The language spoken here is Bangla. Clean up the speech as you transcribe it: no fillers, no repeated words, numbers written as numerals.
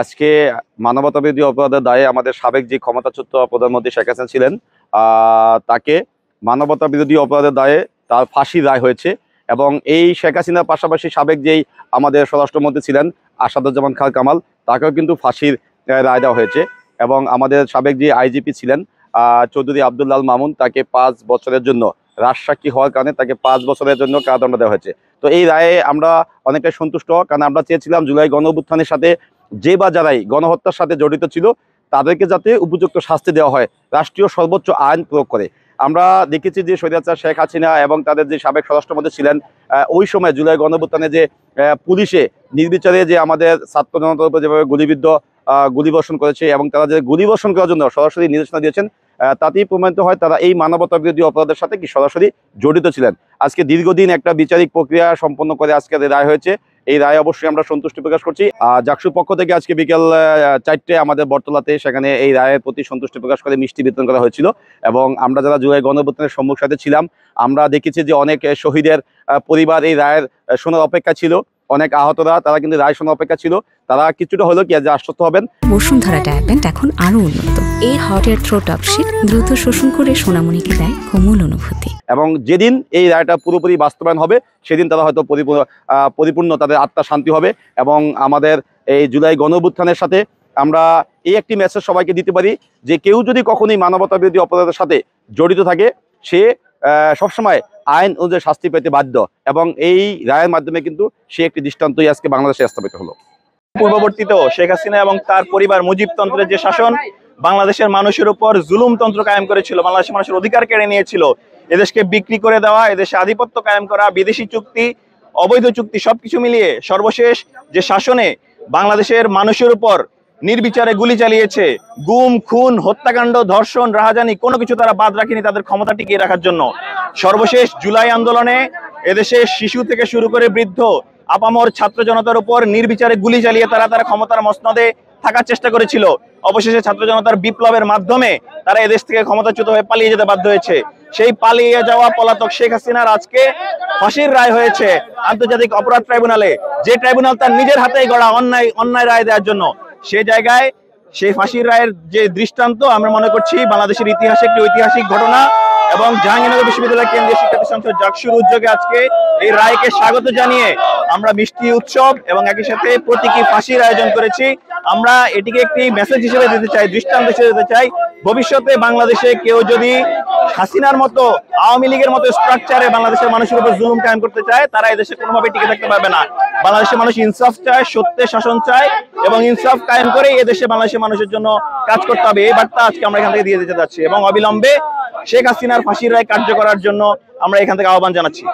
আজকে মানবতাবিরোধী অপরাধের দায়ে আমাদের সাবেক যে ক্ষমতাচ্যুত প্রধানমন্ত্রী শেখ হাসিনা ছিলেন, তাকে মানবতা বিরোধী অপরাধের দায়ে তার ফাঁসির রায় হয়েছে। এবং এই শেখ হাসিনার পাশাপাশি সাবেক যেই আমাদের স্বরাষ্ট্রমন্ত্রী ছিলেন আসাদুজ্জামান খান কামাল, তাকেও কিন্তু ফাঁসির রায় দেওয়া হয়েছে। এবং আমাদের সাবেক যে আইজিপি ছিলেন চৌধুরী আব্দুল্লাহ মামুন, তাকে 5 বছরের জন্য রাজসাক্ষী হওয়ার কারণে তাকে 5 বছরের জন্য কারাদণ্ড দেওয়া হয়েছে। তো এই রায়ে আমরা অনেকটাই সন্তুষ্ট, কারণ আমরা চেয়েছিলাম জুলাই গণঅভ্যুত্থানের সাথে যে বা যারাই গণহত্যার সাথে জড়িত ছিল তাদেরকে যাতে উপযুক্ত শাস্তি দেওয়া হয় রাষ্ট্রীয় সর্বোচ্চ আইন প্রয়োগ করে। আমরা দেখেছি যে স্বৈরাচার শেখ হাসিনা এবং তাদের যে সাবেক স্বরাষ্ট্রমন্ত্রী ছিলেন, ওই সময় জুলাই গণঅভ্যুত্থানে যে পুলিশে নির্বিচারে যে আমাদের ছাত্র জনতার উপর যেভাবে গুলিবর্ষণ করেছে এবং তারা যে গুলিবর্ষণ করার জন্য সরাসরি নির্দেশনা দিয়েছেন, তাতেই প্রমাণিত হয় তারা এই মানবতা বিরোধী অপরাধের সাথে কি সরাসরি জড়িত ছিলেন। আজকে দীর্ঘদিন একটা বিচারিক প্রক্রিয়া সম্পন্ন করে আজকে রায় হয়েছে। এই রায় অবশ্যই আমরা সন্তুষ্টি প্রকাশ করছি। জাকসুর পক্ষ থেকে আজকে বিকেল 4টে আমাদের বটতলাতে সেখানে এই রায়ের প্রতি সন্তুষ্টি প্রকাশ করে মিষ্টি বিতরণ করা হয়েছিল। এবং আমরা যারা জুলাই গণঅভ্যুত্থানের সম্মুখ সাথে ছিলাম, আমরা দেখেছি যে অনেক শহীদের পরিবার এই রায়ের শোনার অপেক্ষা ছিল, অনেক আহতরা তারা কিন্তু রায় শোনার অপেক্ষা ছিল, তারা কিছুটা হলেও কি আজ আশ্বস্ত হবেন। বসুন্ধরা ট্যাবলেট এখন আরো উন্নত। এই হট এয়ার থ্রো টপশিট দ্রুত শোষণ করে সোনামণিকে দেয় কোমল অনুভূতি। এবং যেদিন এই রায়টা পুরোপুরি বাস্তবায়ন হবে সেদিন তারা হয়তো পরিপূর্ণ তাদের আত্মা শান্তি হবে। এবং আমাদের এই জুলাই গণঅভ্যুত্থানের সাথে আমরা এই একটি মেসেজ সবাইকে দিতে পারি যে কেউ যদি কখনোই মানবতা বিরোধী অপরাধের সাথে জড়িত থাকে সে সবসময় আইন অনুযায়ী শাস্তি পেতে বাধ্য। এবং এই রায়ের মাধ্যমে কিন্তু সে একটি দৃষ্টান্তই আজকে বাংলাদেশে স্থাপিত হলো। পূর্ববর্তীত শেখ হাসিনা এবং তার পরিবার মুজিবতন্ত্রের যে শাসন বাংলাদেশের মানুষের উপর জুলুমতন্ত্র কায়েম করেছিল, বাংলাদেশের মানুষের অধিকার কেড়ে নিয়েছিল, এদেশকে বিক্রি করে দেওয়া, এদেশে আধিপত্য কায়েম করা, বিদেশি চুক্তি, অবৈধ চুক্তি সবকিছু মিলিয়ে সর্বশেষ যে শাসনে বাংলাদেশের মানুষের উপর নির্বিচারে গুলি চালিয়েছে, গুম খুন হত্যাকাণ্ড ধর্ষণ রাহাজানি কোনো কিছু তারা বাদ রাখেনি তাদের ক্ষমতা টিকিয়ে রাখার জন্য। সর্বশেষ জুলাই আন্দোলনে এদেশে শিশু থেকে শুরু করে বৃদ্ধ আপামর ছাত্র জনতার উপর নির্বিচারে গুলি চালিয়ে তারা ক্ষমতার মসনদে থাকার চেষ্টা করেছিল। অবশেষে ছাত্র জনতার বিপ্লবের মাধ্যমে তারা এদেশ থেকে ক্ষমতাচ্যুত হয়ে পালিয়ে যেতে বাধ্য হয়েছে। সেই পালিয়ে যাওয়া পলাতক শেখ হাসিনার আজকে ফাঁসির রায় হয়েছে আন্তর্জাতিক অপরাধ ট্রাইব্যুনালে, যে ট্রাইব্যুনাল তার নিজের হাতেই গড়া অন্যায় রায় দেওয়ার জন্য। সেই জায়গায় সেই ফাঁসির রায়ের যে দৃষ্টান্ত আমরা মনে করছি বাংলাদেশের ইতিহাসে একটি ঐতিহাসিক ঘটনা। এবং জাহাঙ্গীরনগর বিশ্ববিদ্যালয় কেন্দ্রীয় শিক্ষার্থী সংসদ জাকসুর উদ্যোগে আজকে এই রায়কে স্বাগত জানিয়ে আমরা মিষ্টি উৎসব এবং একই সাথে প্রতীকী ফাঁসির আয়োজন করেছি। আমরা এটিকে একটি মেসেজ হিসেবে দিতে চাই, দৃষ্টান্ত হিসেবে দিতে চাই, ভবিষ্যতে বাংলাদেশে কেউ যদি হাসিনার মতো আওয়ামী লীগের মতো স্ট্রাকচারে বাংলাদেশের মানুষের উপর জুলুম কায়েম করতে চায় তারা এদেশে কোনোভাবে টিকে থাকতে পারবে না। বাংলাদেশের মানুষ ইনসাফ চায়, সত্যের শাসন চায় এবং ইনসাফ কায়েম করে এদেশে বাংলাদেশের মানুষের জন্য কাজ করতে হবে। এই বার্তা আজকে আমরা এখান থেকে দিয়ে দিতে যাচ্ছি এবং অবিলম্বে শেখ হাসিনার ফাঁসির রায় কার্যকর করার জন্য আমরা এখান থেকে আহ্বান জানাচ্ছি।